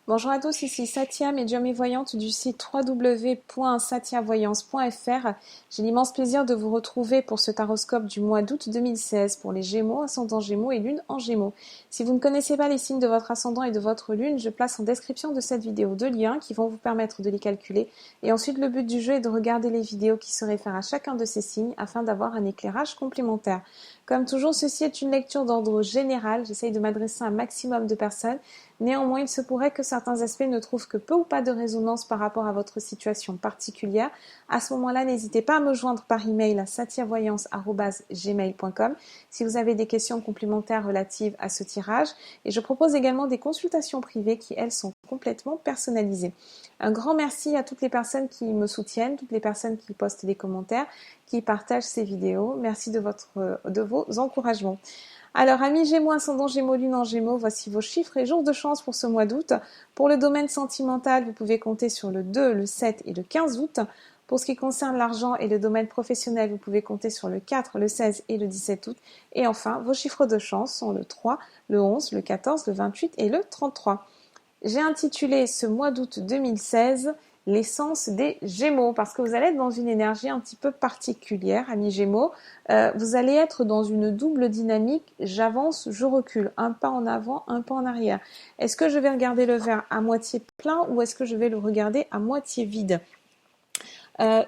Bonjour à tous, ici Satia, médium et voyante du site www.satiavoyance.fr. J'ai l'immense plaisir de vous retrouver pour ce taroscope du mois d'août 2016 pour les Gémeaux, ascendant Gémeaux et Lune en Gémeaux. Si vous ne connaissez pas les signes de votre ascendant et de votre Lune, je place en description de cette vidéo deux liens qui vont vous permettre de les calculer. Et ensuite, le but du jeu est de regarder les vidéos qui se réfèrent à chacun de ces signes afin d'avoir un éclairage complémentaire. Comme toujours, ceci est une lecture d'ordre général. J'essaye de m'adresser à un maximum de personnes. Néanmoins, il se pourrait que certains aspects ne trouvent que peu ou pas de résonance par rapport à votre situation particulière. À ce moment-là, n'hésitez pas à me joindre par email à satiavoyance@gmail.com si vous avez des questions complémentaires relatives à ce tirage. Et je propose également des consultations privées qui, elles, sont complètement personnalisées. Un grand merci à toutes les personnes qui me soutiennent, toutes les personnes qui postent des commentaires, qui partagent ces vidéos. Merci de vos encouragements. Alors, amis Gémeaux, ascendant Gémeaux, Lune en Gémeaux, voici vos chiffres et jours de chance pour ce mois d'août. Pour le domaine sentimental, vous pouvez compter sur le 2, le 7 et le 15 août. Pour ce qui concerne l'argent et le domaine professionnel, vous pouvez compter sur le 4, le 16 et le 17 août. Et enfin, vos chiffres de chance sont le 3, le 11, le 14, le 28 et le 33. J'ai intitulé ce mois d'août 2016 l'essence des Gémeaux, parce que vous allez être dans une énergie un petit peu particulière, amis Gémeaux. Vous allez être dans une double dynamique, j'avance, je recule, un pas en avant, un pas en arrière. Est-ce que je vais regarder le verre à moitié plein ou est-ce que je vais le regarder à moitié vide ?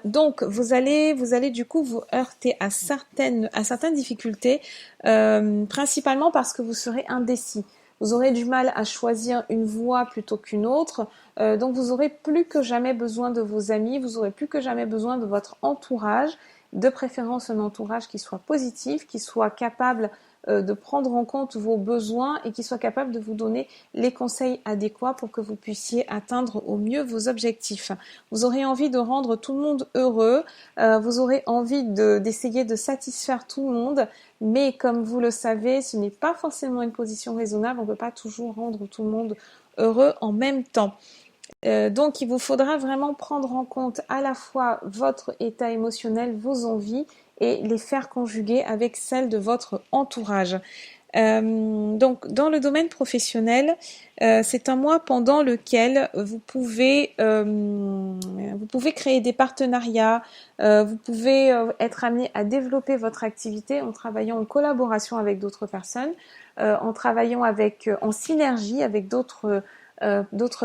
Donc vous allez du coup vous heurter à certaines difficultés, principalement parce que vous serez indécis. Vous aurez du mal à choisir une voie plutôt qu'une autre, donc vous aurez plus que jamais besoin de vos amis, vous aurez plus que jamais besoin de votre entourage, de préférence un entourage qui soit positif, qui soit capable de prendre en compte vos besoins et qui soit capable de vous donner les conseils adéquats pour que vous puissiez atteindre au mieux vos objectifs. Vous aurez envie de rendre tout le monde heureux, vous aurez envie d'essayer de satisfaire tout le monde, mais comme vous le savez, ce n'est pas forcément une position raisonnable, on ne peut pas toujours rendre tout le monde heureux en même temps. Donc il vous faudra vraiment prendre en compte à la fois votre état émotionnel, vos envies et les faire conjuguer avec celles de votre entourage. Donc dans le domaine professionnel, c'est un mois pendant lequel vous pouvez créer des partenariats, vous pouvez être amené à développer votre activité en travaillant en collaboration avec d'autres personnes, en travaillant en synergie avec d'autres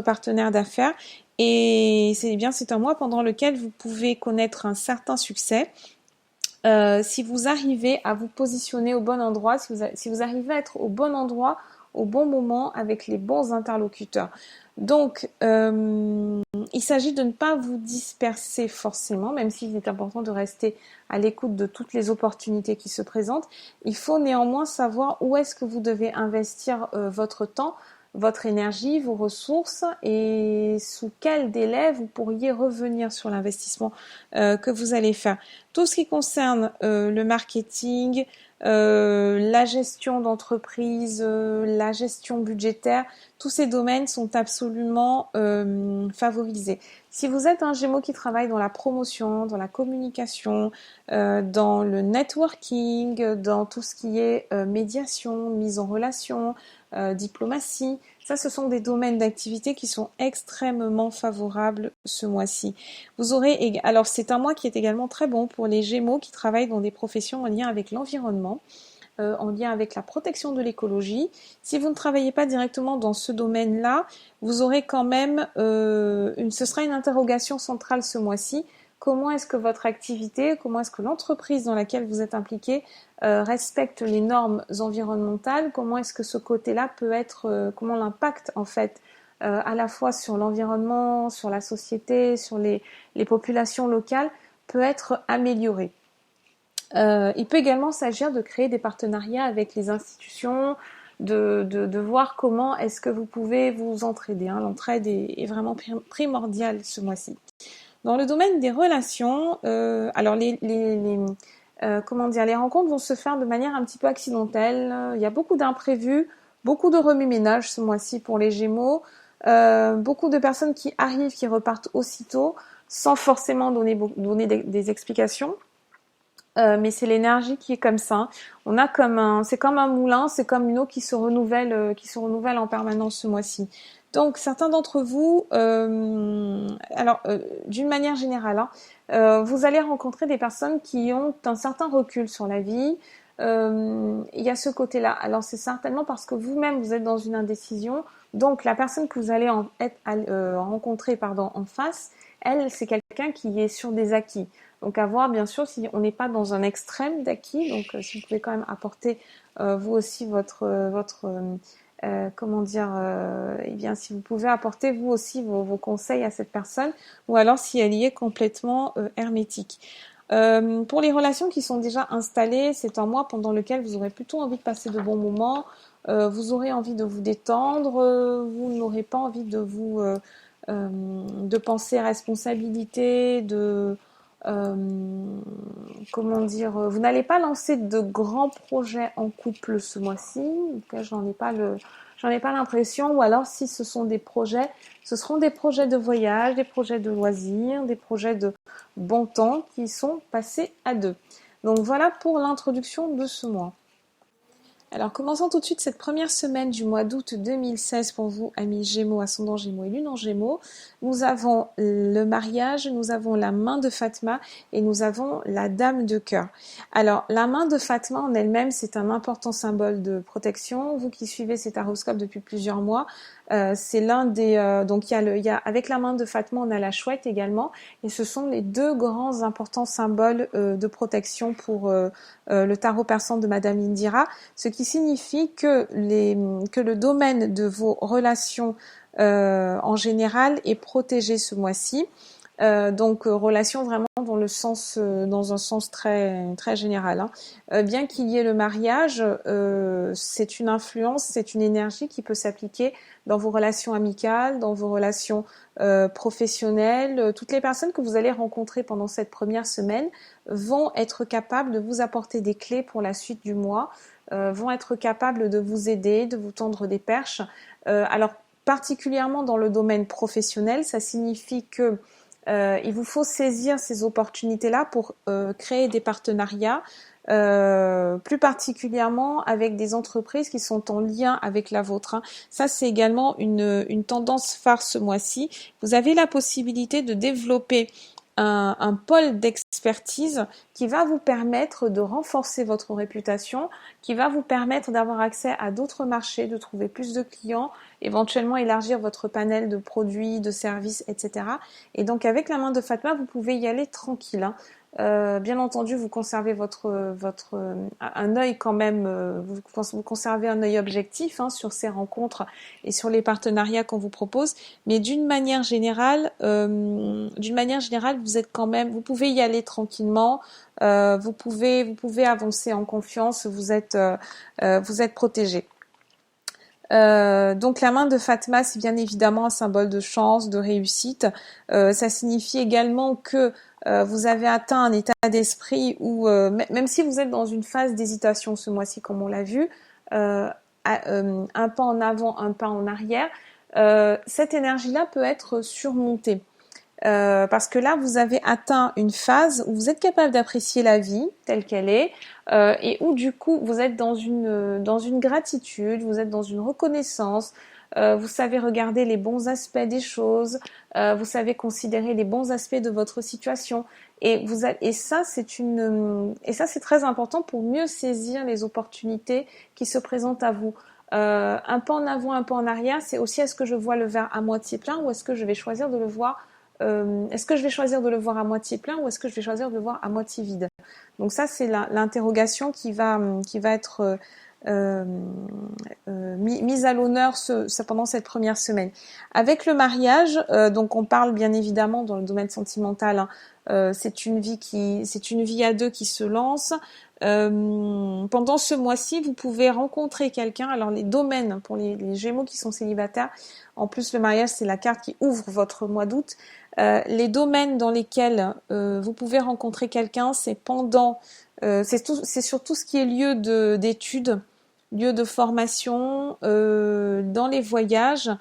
partenaires d'affaires, et c'est un mois pendant lequel vous pouvez connaître un certain succès. Si vous arrivez à vous positionner au bon endroit, si vous arrivez à être au bon endroit, au bon moment, avec les bons interlocuteurs. Donc, il s'agit de ne pas vous disperser forcément, même s'il est important de rester à l'écoute de toutes les opportunités qui se présentent. Il faut néanmoins savoir où est-ce que vous devez investir votre temps, votre énergie, vos ressources et sous quel délai vous pourriez revenir sur l'investissement que vous allez faire. Tout ce qui concerne le marketing, la gestion d'entreprise, la gestion budgétaire, tous ces domaines sont absolument favorisés. Si vous êtes un Gémeaux qui travaille dans la promotion, dans la communication, dans le networking, dans tout ce qui est médiation, mise en relation, diplomatie, ça ce sont des domaines d'activité qui sont extrêmement favorables ce mois-ci. Alors c'est un mois qui est également très bon pour les Gémeaux qui travaillent dans des professions en lien avec l'environnement, en lien avec la protection de l'écologie. Si vous ne travaillez pas directement dans ce domaine-là, vous aurez quand même, ce sera une interrogation centrale ce mois-ci. Comment est-ce que votre activité, comment est-ce que l'entreprise dans laquelle vous êtes impliqué respecte les normes environnementales? Comment est-ce que ce côté-là peut être, comment l'impact en fait à la fois sur l'environnement, sur la société, sur les populations locales peut être amélioré. Il peut également s'agir de créer des partenariats avec les institutions, de voir comment est-ce que vous pouvez vous entraider. L'entraide est vraiment primordiale ce mois-ci. Dans le domaine des relations, alors les rencontres vont se faire de manière un petit peu accidentelle. Il y a beaucoup d'imprévus, beaucoup de remue-ménage ce mois-ci pour les Gémeaux. Beaucoup de personnes qui arrivent, qui repartent aussitôt, sans forcément donner des explications. Mais c'est l'énergie qui est comme ça. C'est comme un moulin, c'est comme une eau qui se renouvelle en permanence ce mois-ci. Donc, certains d'entre vous, d'une manière générale, hein, vous allez rencontrer des personnes qui ont un certain recul sur la vie. Il y a ce côté-là. Alors, c'est certainement parce que vous-même, vous êtes dans une indécision. Donc, la personne que vous allez rencontrer en face, elle, c'est quelqu'un qui est sur des acquis. Donc, à voir, bien sûr, si on n'est pas dans un extrême d'acquis. Donc, si vous pouvez quand même apporter, vous aussi, eh bien, si vous pouvez apporter vous aussi vos conseils à cette personne, ou alors si elle y est complètement hermétique. Pour les relations qui sont déjà installées, c'est un mois pendant lequel vous aurez plutôt envie de passer de bons moments, vous aurez envie de vous détendre, vous n'aurez pas envie de penser responsabilité, euh, vous n'allez pas lancer de grands projets en couple ce mois-ci. En tout cas, j'en ai pas l'impression. Ou alors, si ce sont des projets, ce seront des projets de voyage, des projets de loisirs, des projets de bon temps qui sont passés à deux. Donc voilà pour l'introduction de ce mois. Alors, commençons tout de suite cette première semaine du mois d'août 2016 pour vous, amis Gémeaux, ascendant Gémeaux et Lune en Gémeaux. Nous avons le mariage, nous avons la main de Fatma et nous avons la dame de cœur. Alors, la main de Fatma en elle-même, c'est un important symbole de protection. Vous qui suivez cet horoscope depuis plusieurs mois, c'est l'un des... donc, avec la main de Fatma, on a la chouette également. Et ce sont les deux grands importants symboles de protection pour le tarot persan de Madame Indira, ce qui signifie que le domaine de vos relations en général est protégé ce mois-ci. Donc relations vraiment dans un sens très très général. Hein. Bien qu'il y ait le mariage, c'est une influence, c'est une énergie qui peut s'appliquer dans vos relations amicales, dans vos relations professionnelles. Toutes les personnes que vous allez rencontrer pendant cette première semaine vont être capables de vous apporter des clés pour la suite du mois, vont être capables de vous aider, de vous tendre des perches. Alors particulièrement dans le domaine professionnel, ça signifie que il vous faut saisir ces opportunités-là pour créer des partenariats, plus particulièrement avec des entreprises qui sont en lien avec la vôtre. Hein. Ça, c'est également une tendance phare ce mois-ci. Vous avez la possibilité de développer un pôle d'expertise qui va vous permettre de renforcer votre réputation, qui va vous permettre d'avoir accès à d'autres marchés, de trouver plus de clients, éventuellement élargir votre panel de produits, de services, etc. Et donc avec la main de Fatma, vous pouvez y aller tranquille. Hein. Bien entendu, vous conservez un œil quand même, vous conservez un œil objectif hein, sur ces rencontres et sur les partenariats qu'on vous propose, mais d'une manière générale, vous pouvez y aller tranquillement, vous pouvez avancer en confiance, vous êtes protégé. Donc la main de Fatma, c'est bien évidemment un symbole de chance, de réussite. Ça signifie également que vous avez atteint un état d'esprit où, même si vous êtes dans une phase d'hésitation ce mois-ci, comme on l'a vu, un pas en avant, un pas en arrière, cette énergie-là peut être surmontée. Parce que là, vous avez atteint une phase où vous êtes capable d'apprécier la vie telle qu'elle est et où du coup, vous êtes dans une gratitude, vous êtes dans une reconnaissance, vous savez regarder les bons aspects des choses, vous savez considérer les bons aspects de votre situation et ça, c'est très important pour mieux saisir les opportunités qui se présentent à vous. Un pas en avant, un pas en arrière, c'est aussi est-ce que je vois le verre à moitié plein ou est-ce que je vais choisir de le voir à moitié plein ou est-ce que je vais choisir de le voir à moitié vide? Donc ça, c'est l'interrogation qui va être mise à l'honneur pendant cette première semaine. Avec le mariage, donc on parle bien évidemment dans le domaine sentimental. Hein, c'est une vie à deux qui se lance. Pendant ce mois-ci, vous pouvez rencontrer quelqu'un. Alors les domaines pour les Gémeaux qui sont célibataires, en plus le mariage c'est la carte qui ouvre votre mois d'août. Les domaines dans lesquels vous pouvez rencontrer quelqu'un, c'est sur tout ce qui est lieu d'études, lieu de formation, dans les voyages.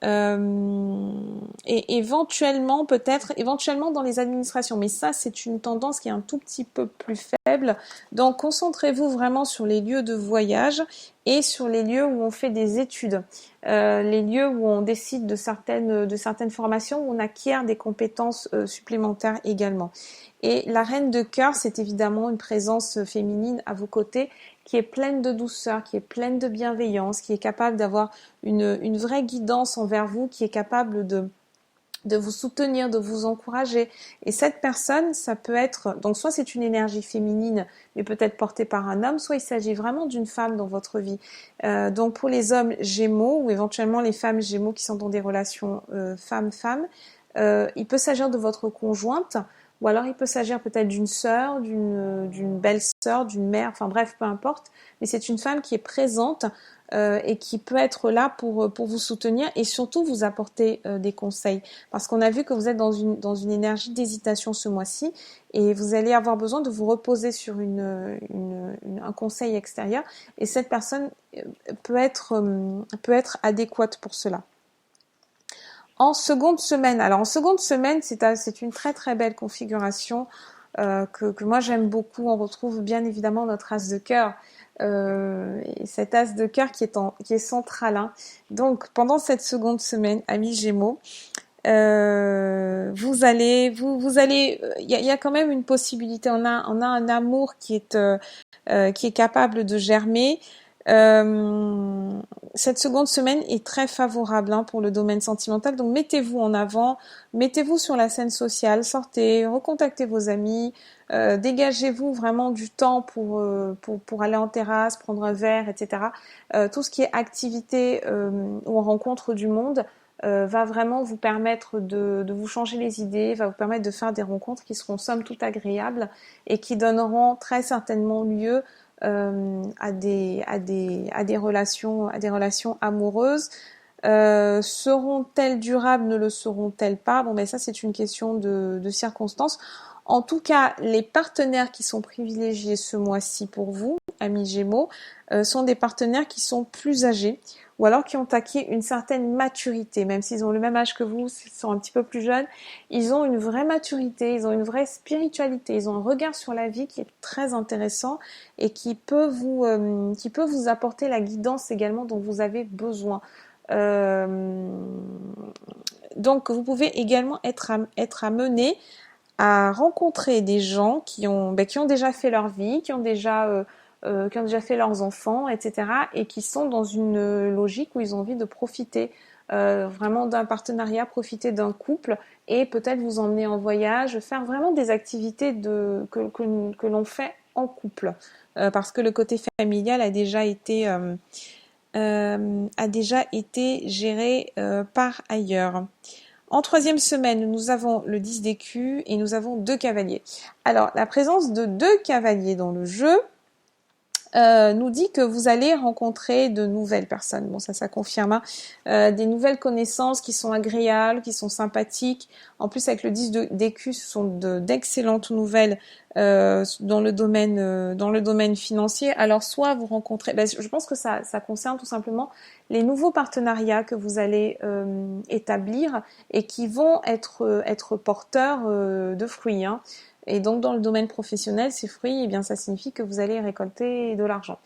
et éventuellement dans les administrations. Mais ça, c'est une tendance qui est un tout petit peu plus faible. Donc, concentrez-vous vraiment sur les lieux de voyage et sur les lieux où on fait des études, les lieux où on décide de certaines formations, où on acquiert des compétences supplémentaires également. Et la reine de cœur, c'est évidemment une présence féminine à vos côtés qui est pleine de douceur, qui est pleine de bienveillance, qui est capable d'avoir une vraie guidance envers vous, qui est capable de vous soutenir, de vous encourager. Et cette personne, ça peut être, donc soit c'est une énergie féminine, mais peut-être portée par un homme, soit il s'agit vraiment d'une femme dans votre vie. Donc pour les hommes Gémeaux, ou éventuellement les femmes Gémeaux qui sont dans des relations femme-femme, il peut s'agir de votre conjointe, ou alors il peut s'agir peut-être d'une sœur, d'une belle-sœur, d'une mère, enfin bref, peu importe, mais c'est une femme qui est présente et qui peut être là pour vous soutenir et surtout vous apporter des conseils. Parce qu'on a vu que vous êtes dans une énergie d'hésitation ce mois-ci et vous allez avoir besoin de vous reposer sur un conseil extérieur et cette personne peut être adéquate pour cela. En seconde semaine, c'est une très très belle configuration que moi j'aime beaucoup. On retrouve bien évidemment notre as de cœur. Et cet as de cœur qui est central. Hein. Donc pendant cette seconde semaine, amis Gémeaux, il y a quand même une possibilité. On a un amour qui est capable de germer. Cette seconde semaine est très favorable pour le domaine sentimental, donc mettez-vous en avant, mettez-vous sur la scène sociale, sortez, recontactez vos amis, dégagez-vous vraiment du temps pour aller en terrasse, prendre un verre, etc. Tout ce qui est activité où on rencontre du monde va vraiment vous permettre de vous changer les idées, va vous permettre de faire des rencontres qui seront somme toute agréables et qui donneront très certainement lieu à des relations amoureuses. Seront-elles durables, ne le seront-elles pas? Bon, ben ça c'est une question de circonstances. En tout cas, les partenaires qui sont privilégiés ce mois-ci pour vous, amis Gémeaux, sont des partenaires qui sont plus âgés ou alors qui ont acquis une certaine maturité, même s'ils ont le même âge que vous, s'ils sont un petit peu plus jeunes, ils ont une vraie maturité, ils ont une vraie spiritualité, ils ont un regard sur la vie qui est très intéressant et qui peut vous apporter la guidance également dont vous avez besoin. Donc vous pouvez également être amené à rencontrer des gens qui ont déjà fait leur vie, qui ont déjà fait leurs enfants, etc. et qui sont dans une logique où ils ont envie de profiter vraiment d'un partenariat, profiter d'un couple et peut-être vous emmener en voyage, faire vraiment des activités que l'on fait en couple. Parce que le côté familial a déjà été géré par ailleurs. En troisième semaine, nous avons le 10 d'écus et nous avons 2 cavaliers. Alors, la présence de 2 cavaliers dans le jeu nous dit que vous allez rencontrer de nouvelles personnes. Bon, ça confirme. Des nouvelles connaissances qui sont agréables, qui sont sympathiques. En plus, avec le 10 d'écus, ce sont d'excellentes nouvelles dans le domaine financier. Alors, soit vous rencontrez... je pense que ça concerne tout simplement les nouveaux partenariats que vous allez établir et qui vont être porteurs de fruits. Hein. Et donc, dans le domaine professionnel, ces fruits, eh bien, ça signifie que vous allez récolter de l'argent.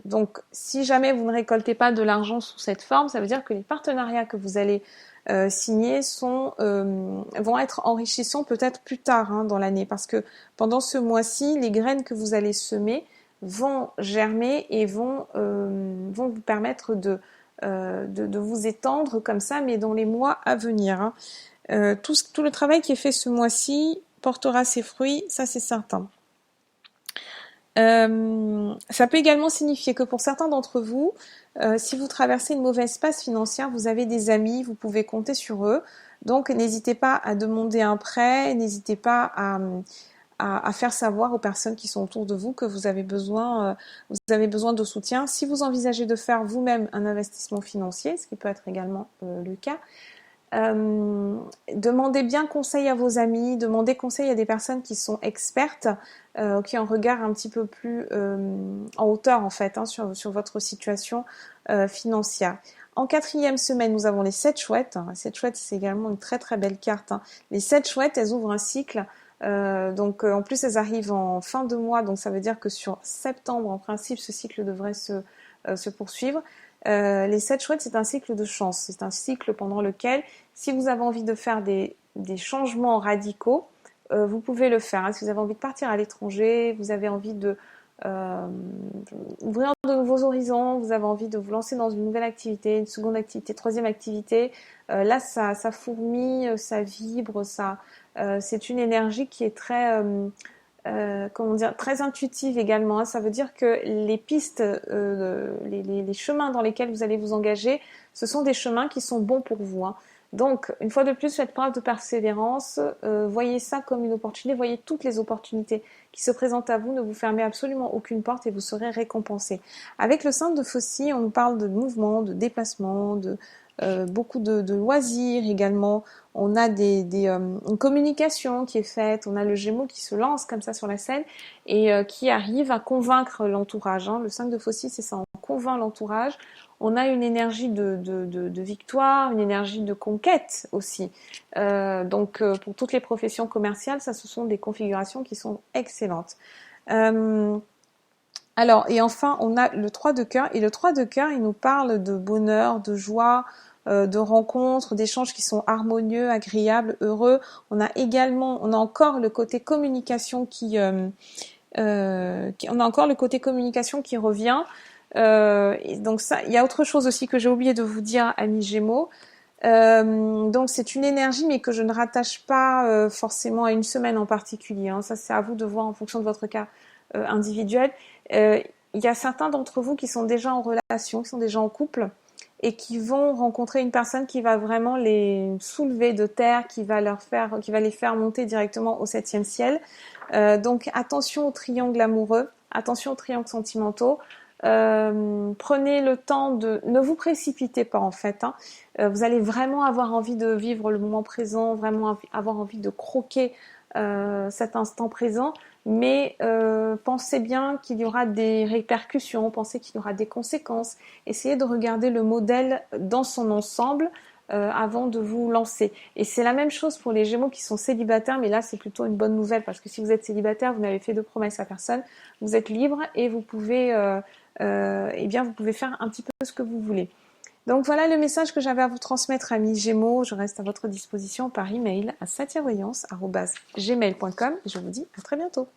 Donc, si jamais vous ne récoltez pas de l'argent sous cette forme, ça veut dire que les partenariats que vous allez signer vont être enrichissants peut-être plus tard dans l'année. Parce que pendant ce mois-ci, les graines que vous allez semer vont germer et vont vous permettre de vous étendre comme ça, mais dans les mois à venir. Hein. Tout le travail qui est fait ce mois-ci portera ses fruits, ça c'est certain. Ça peut également signifier que pour certains d'entre vous, si vous traversez une mauvaise passe financière, vous avez des amis, vous pouvez compter sur eux. Donc n'hésitez pas à demander un prêt, n'hésitez pas à faire savoir aux personnes qui sont autour de vous que vous avez besoin de soutien. Si vous envisagez de faire vous-même un investissement financier, ce qui peut être également le cas, demandez bien conseil à vos amis, demandez conseil à des personnes qui sont expertes, qui ont un regard un petit peu plus en hauteur en fait sur votre situation financière. En 4e semaine, nous avons les 7 chouettes. Les 7 chouettes, c'est également une très très belle carte. Les 7 chouettes, elles ouvrent un cycle. En plus, elles arrivent en fin de mois, donc ça veut dire que sur septembre, en principe, ce cycle devrait se poursuivre. Les 7 chouettes, c'est un cycle de chance. C'est un cycle pendant lequel, si vous avez envie de faire des changements radicaux, vous pouvez le faire. Si vous avez envie de partir à l'étranger, vous avez envie de ouvrir de nouveaux horizons, vous avez envie de vous lancer dans une nouvelle activité, une seconde activité, troisième activité, là ça fourmille, ça vibre, c'est une énergie qui est très très intuitive également. Ça veut dire que les pistes, les chemins dans lesquels vous allez vous engager, ce sont des chemins qui sont bons pour vous. Donc, une fois de plus, faites preuve de persévérance, voyez ça comme une opportunité, voyez toutes les opportunités qui se présentent à vous, ne vous fermez absolument aucune porte et vous serez récompensé. Avec le signe de Faucille, on nous parle de mouvement, de déplacement, de beaucoup de loisirs également. On a une communication qui est faite, on a le Gémeaux qui se lance comme ça sur la scène et qui arrive à convaincre l'entourage. Le 5 de Faucille, c'est ça, on convainc l'entourage. On a une énergie de victoire, une énergie de conquête aussi. Pour toutes les professions commerciales, ça, ce sont des configurations qui sont excellentes. Et enfin, on a le 3 de cœur. Et le 3 de cœur, il nous parle de bonheur, de joie, de rencontres, d'échanges qui sont harmonieux, agréables, heureux. On a encore le côté communication qui revient. Donc ça, il y a autre chose aussi que j'ai oublié de vous dire, amis Gémeaux. Donc c'est une énergie, mais que je ne rattache pas forcément à une semaine en particulier. Ça, c'est à vous de voir en fonction de votre cas individuel. Il y a certains d'entre vous qui sont déjà en relation, qui sont déjà en couple, et qui vont rencontrer une personne qui va vraiment les soulever de terre, qui va les faire monter directement au 7e ciel. Donc attention aux triangles amoureux, attention aux triangles sentimentaux. Prenez le temps ne vous précipitez pas en fait. Vous allez vraiment avoir envie de vivre le moment présent, vraiment avoir envie de croquer cet instant présent, mais pensez bien qu'il y aura des répercussions, pensez qu'il y aura des conséquences. Essayez de regarder le modèle dans son ensemble avant de vous lancer. Et c'est la même chose pour les Gémeaux qui sont célibataires, mais là c'est plutôt une bonne nouvelle parce que si vous êtes célibataire, vous n'avez fait de promesses à personne, vous êtes libre et vous pouvez vous pouvez faire un petit peu ce que vous voulez. Donc voilà le message que j'avais à vous transmettre, amis Gémeaux. Je reste à votre disposition par email à satiavoyance@gmail.com et je vous dis à très bientôt.